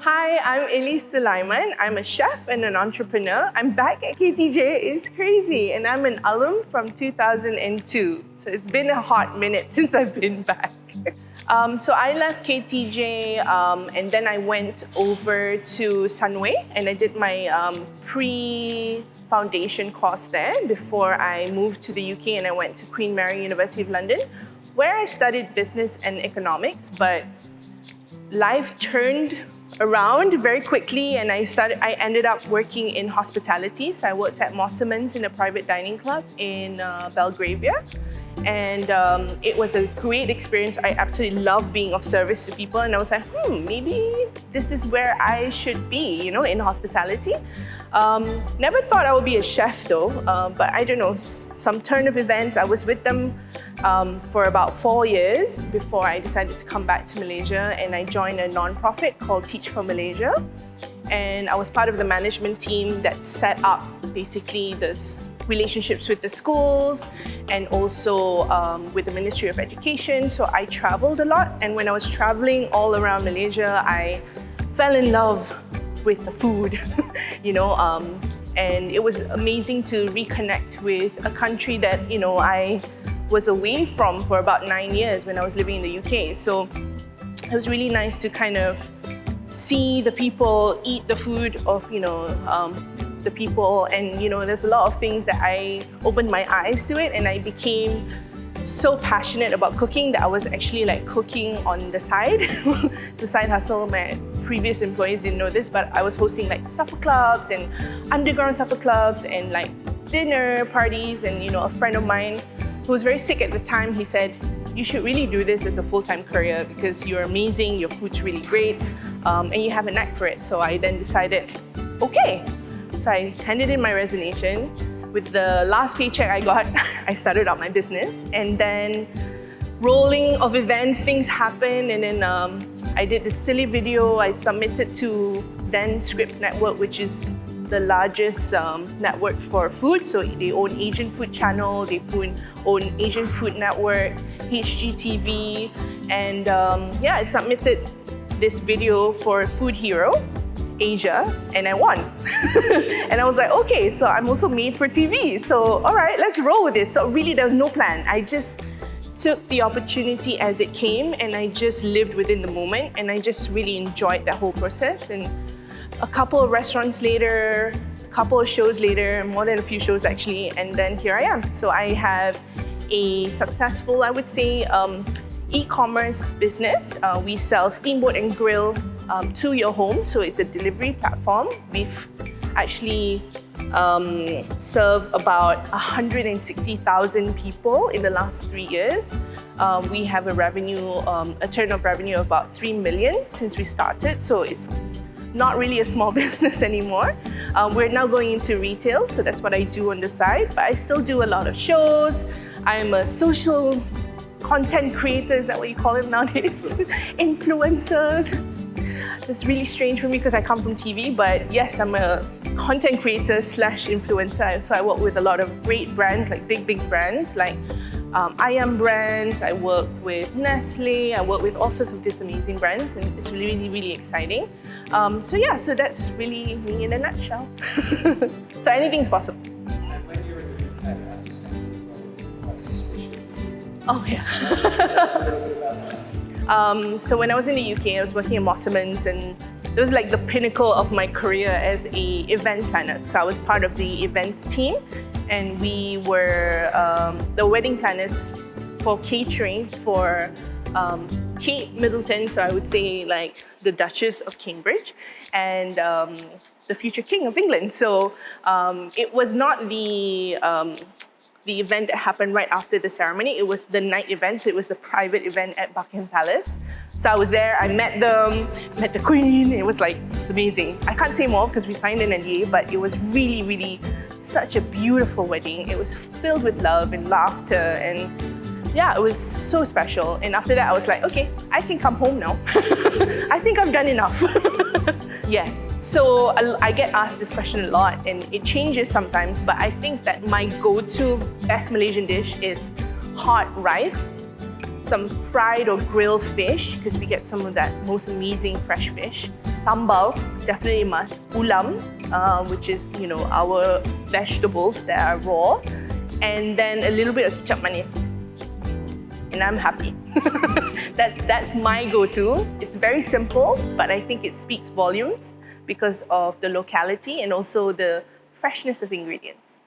Hi, I'm Ili Sulaiman. I'm a chef and an entrepreneur. I'm back at KTJ. It's crazy. And I'm an alum from 2002. So it's been a hot minute since I've been back. So I left KTJ and then I went over to Sunway and I did my pre-foundation course there before I moved to the UK and I went to Queen Mary University of London, where I studied business and economics, but life turned around very quickly and I ended up working in hospitality. So I worked at Mosselman's in a private dining club in Belgravia. And it was a great experience. I absolutely love being of service to people. And I was like, maybe this is where I should be, in hospitality. Never thought I would be a chef though, but I don't know, some turn of events. I was with them for about 4 years before I decided to come back to Malaysia, and I joined a non-profit called Teach for Malaysia. And I was part of the management team that set up basically this relationships with the schools and also with the Ministry of Education. So I traveled a lot, and when I was traveling all around Malaysia, I fell in love with the food, and it was amazing to reconnect with a country that, I was away from for about 9 years when I was living in the UK. So it was really nice to kind of see the people, eat the food of, the people, and there's a lot of things that I opened my eyes to it, and I became so passionate about cooking that I was actually like cooking on the side, the side hustle. My previous employees didn't know this, but I was hosting like supper clubs and underground supper clubs and like dinner parties. And a friend of mine who was very sick at the time, he said, you should really do this as a full-time career because you're amazing, your food's really great, and you have a knack for it. So I then decided, okay. So I handed in my resignation. With the last paycheck I got, I started out my business, and then rolling of events, things happened, and then I did this silly video. I submitted to then Scripps Network, which is the largest network for food. So they own Asian Food Channel, they own Asian Food Network, HGTV, and I submitted this video for Food Hero Asia, and I won. And I was like, okay, so I'm also made for TV. So all right, let's roll with this. So really there was no plan. I just took the opportunity as it came, and I just lived within the moment, and I just really enjoyed that whole process. And a couple of restaurants later, a couple of shows later, more than a few shows actually, and then here I am. So I have a successful, I would say, e-commerce business. We sell Steamboat and Grill to your home, so it's a delivery platform. We've actually served about 160,000 people in the last 3 years. We have a turn of revenue of about 3 million since we started, so it's not really a small business anymore. We're now going into retail, so that's what I do on the side, but I still do a lot of shows. I'm a social content creator, is that what you call it nowadays? Influencer. It's really strange for me because I come from TV, but yes, I'm a content creator / influencer. So I work with a lot of great brands, like big brands, like IAM brands. I work with Nestle. I work with all sorts of these amazing brands, and it's really, really exciting. So that's really me in a nutshell. So anything's possible. And when you were in the UK, I understand you were quite suspicious. Oh yeah. So when I was in the UK, I was working at Mosselman's, and it was like the pinnacle of my career as a event planner. So I was part of the events team, and we were the wedding planners for catering for Kate Middleton, so I would say like the Duchess of Cambridge, and the future King of England. So it was not the event that happened right after the ceremony. It was the night event, so it was the private event at Buckingham Palace. So I was there, I met them, met the Queen. It was amazing. I can't say more because we signed an NDA, but it was really, really such a beautiful wedding. It was filled with love and laughter, and yeah, it was so special. And after that, I was like, okay, I can come home now. I think I've done enough. Yes, so I get asked this question a lot, and it changes sometimes, but I think that my go-to best Malaysian dish is hot rice, some fried or grilled fish, because we get some of that most amazing fresh fish, Sambal, definitely must. Ulam, which is, our vegetables that are raw. And then a little bit of kicap manis. And I'm happy. That's my go-to. It's very simple, but I think it speaks volumes because of the locality and also the freshness of ingredients.